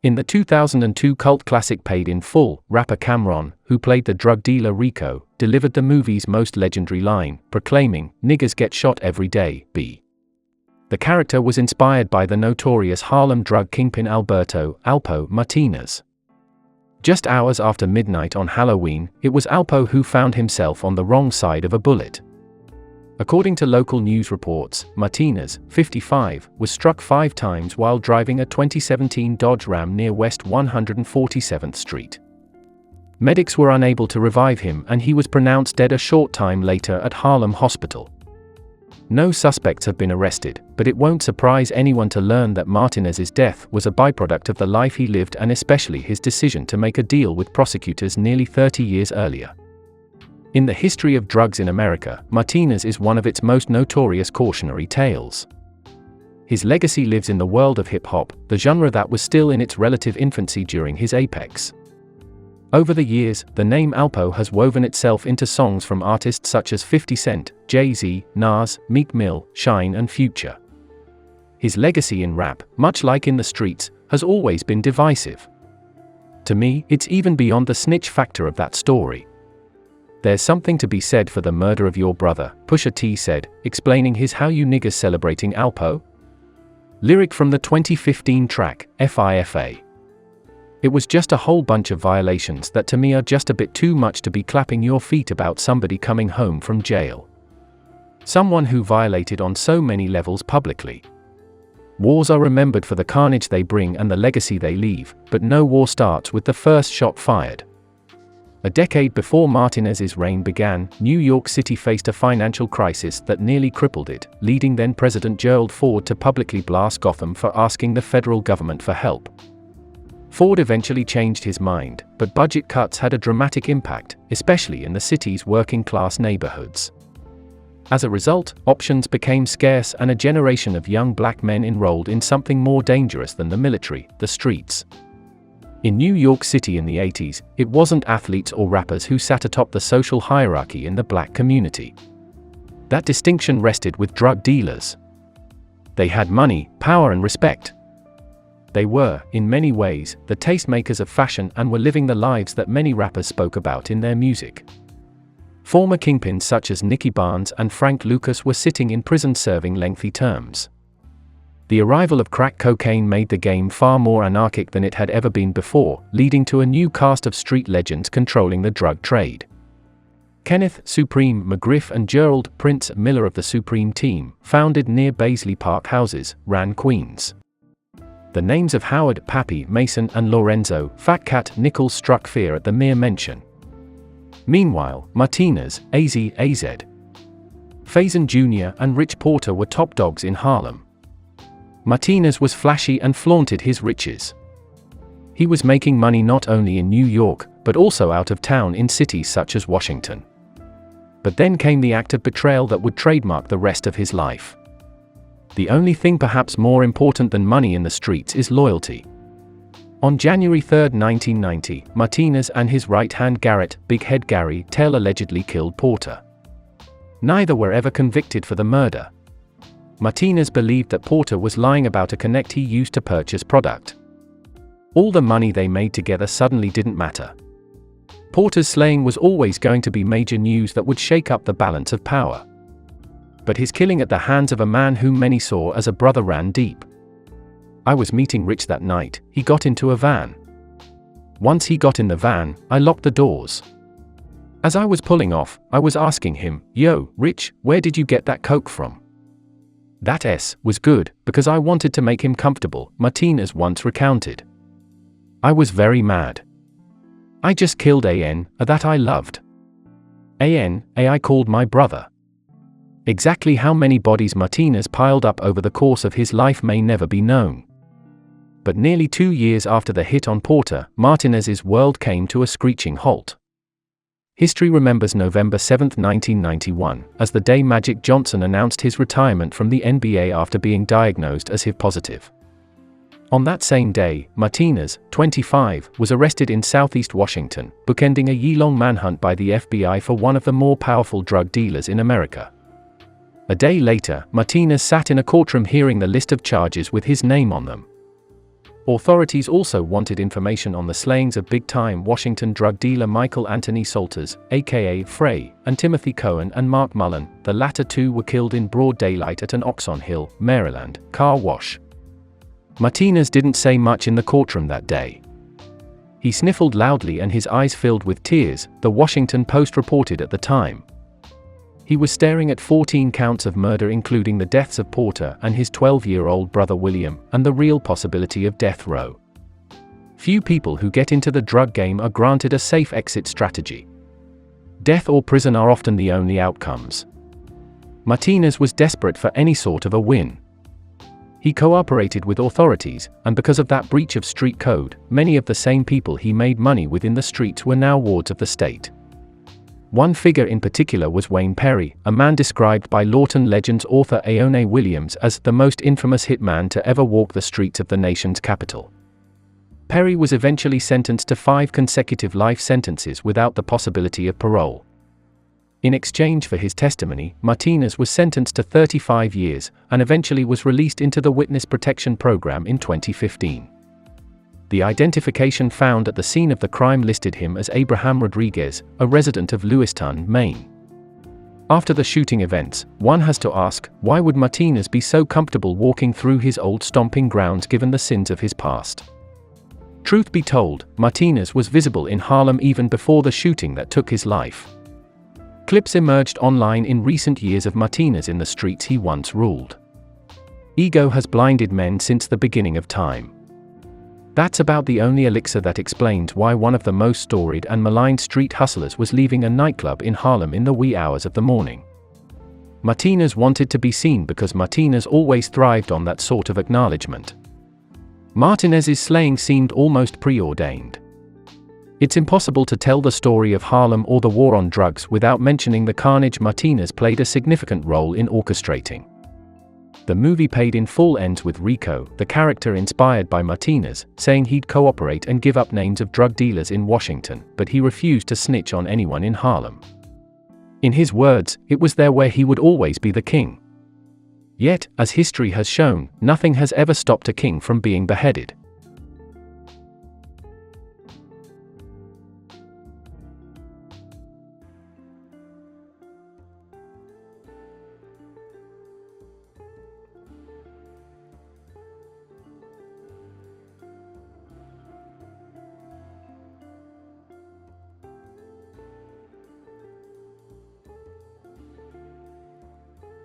In the 2002 cult classic Paid in Full, rapper Cam'ron, who played the drug dealer Rico, delivered the movie's most legendary line, proclaiming, "Niggas get shot every day, B." The character was inspired by the notorious Harlem drug kingpin Alpo Martinez. Just hours after midnight on Halloween, it was Alpo who found himself on the wrong side of a bullet. According to local news reports, Martinez, 55, was struck 5 times while driving a 2017 Dodge Ram near West 147th Street. Medics were unable to revive him and he was pronounced dead a short time later at Harlem Hospital. No suspects have been arrested, but it won't surprise anyone to learn that Martinez's death was a byproduct of the life he lived and especially his decision to make a deal with prosecutors nearly 30 years earlier. In the history of drugs in America, Martinez is one of its most notorious cautionary tales. His legacy lives in the world of hip-hop, the genre that was still in its relative infancy during his apex. Over the years, the name Alpo has woven itself into songs from artists such as 50 Cent, Jay-Z, Nas, Meek Mill, Shyne and Future. His legacy in rap, much like in the streets, has always been divisive. To me, it's even beyond the snitch factor of that story. "There's something to be said for the murder of your brother," Pusha T said, explaining his "How You Niggas Celebrating Alpo?" lyric from the 2015 track, FIFA. "It was just a whole bunch of violations that to me are just a bit too much to be clapping your feet about somebody coming home from jail. Someone who violated on so many levels publicly. Wars are remembered for the carnage they bring and the legacy they leave, but no war starts with the first shot fired." A decade before Martinez's reign began, New York City faced a financial crisis that nearly crippled it, leading then-President Gerald Ford to publicly blast Gotham for asking the federal government for help. Ford eventually changed his mind, but budget cuts had a dramatic impact, especially in the city's working-class neighborhoods. As a result, options became scarce and a generation of young black men enrolled in something more dangerous than the military, the streets. In New York City in the 80s, it wasn't athletes or rappers who sat atop the social hierarchy in the black community. That distinction rested with drug dealers. They had money, power and respect. They were, in many ways, the tastemakers of fashion and were living the lives that many rappers spoke about in their music. Former kingpins such as Nicky Barnes and Frank Lucas were sitting in prison serving lengthy terms. The arrival of crack cocaine made the game far more anarchic than it had ever been before, leading to a new cast of street legends controlling the drug trade. Kenneth "Supreme" McGriff and Gerald "Prince" Miller of the Supreme Team, founded near Baisley Park houses, ran Queens. The names of Howard "Pappy" Mason and Lorenzo "Fat Cat" Nichols struck fear at the mere mention. Meanwhile, Martinez, AZ, Faison Jr. and Rich Porter were top dogs in Harlem. Martinez was flashy and flaunted his riches. He was making money not only in New York, but also out of town in cities such as Washington. But then came the act of betrayal that would trademark the rest of his life. The only thing perhaps more important than money in the streets is loyalty. On January 3, 1990, Martinez and his right-hand Garrett, Big Head Gary, Tell allegedly killed Porter. Neither were ever convicted for the murder. Martinez believed that Porter was lying about a connect he used to purchase product. All the money they made together suddenly didn't matter. Porter's slaying was always going to be major news that would shake up the balance of power. But his killing at the hands of a man whom many saw as a brother ran deep. "I was meeting Rich that night, he got into a van. Once he got in the van, I locked the doors. As I was pulling off, I was asking him, 'Yo, Rich, where did you get that coke from?' That was good, because I wanted to make him comfortable," Martinez once recounted. "I was very mad. I just killed a that I loved. I called my brother." Exactly how many bodies Martinez piled up over the course of his life may never be known. But nearly 2 years after the hit on Porter, Martinez's world came to a screeching halt. History remembers November 7, 1991, as the day Magic Johnson announced his retirement from the NBA after being diagnosed as HIV positive. On that same day, Martinez, 25, was arrested in Southeast Washington, bookending a year-long manhunt by the FBI for one of the more powerful drug dealers in America. A day later, Martinez sat in a courtroom hearing the list of charges with his name on them. Authorities also wanted information on the slayings of big-time Washington drug dealer Michael Anthony Salters, aka Frey, and Timothy Cohen and Mark Mullen. The latter two were killed in broad daylight at an Oxon Hill, Maryland, car wash. Martinez didn't say much in the courtroom that day. He sniffled loudly and his eyes filled with tears, the Washington Post reported at the time. He was staring at 14 counts of murder, including the deaths of Porter and his 12-year-old brother William, and the real possibility of death row. Few people who get into the drug game are granted a safe exit strategy. Death or prison are often the only outcomes. Martinez was desperate for any sort of a win. He cooperated with authorities, and because of that breach of street code, many of the same people he made money with in the streets were now wards of the state. One figure in particular was Wayne Perry, a man described by Lawton Legends author Aone Williams as the most infamous hitman to ever walk the streets of the nation's capital. Perry was eventually sentenced to 5 consecutive life sentences without the possibility of parole. In exchange for his testimony, Martinez was sentenced to 35 years, and eventually was released into the Witness Protection Program in 2015. The identification found at the scene of the crime listed him as Abraham Rodriguez, a resident of Lewiston, Maine. After the shooting events, one has to ask, why would Martinez be so comfortable walking through his old stomping grounds given the sins of his past? Truth be told, Martinez was visible in Harlem even before the shooting that took his life. Clips emerged online in recent years of Martinez in the streets he once ruled. Ego has blinded men since the beginning of time. That's about the only elixir that explains why one of the most storied and maligned street hustlers was leaving a nightclub in Harlem in the wee hours of the morning. Martinez wanted to be seen because Martinez always thrived on that sort of acknowledgement. Martinez's slaying seemed almost preordained. It's impossible to tell the story of Harlem or the war on drugs without mentioning the carnage Martinez played a significant role in orchestrating. The movie Paid in Full ends with Rico, the character inspired by Martinez, saying he'd cooperate and give up names of drug dealers in Washington, but he refused to snitch on anyone in Harlem. In his words, it was there where he would always be the king. Yet, as history has shown, nothing has ever stopped a king from being beheaded.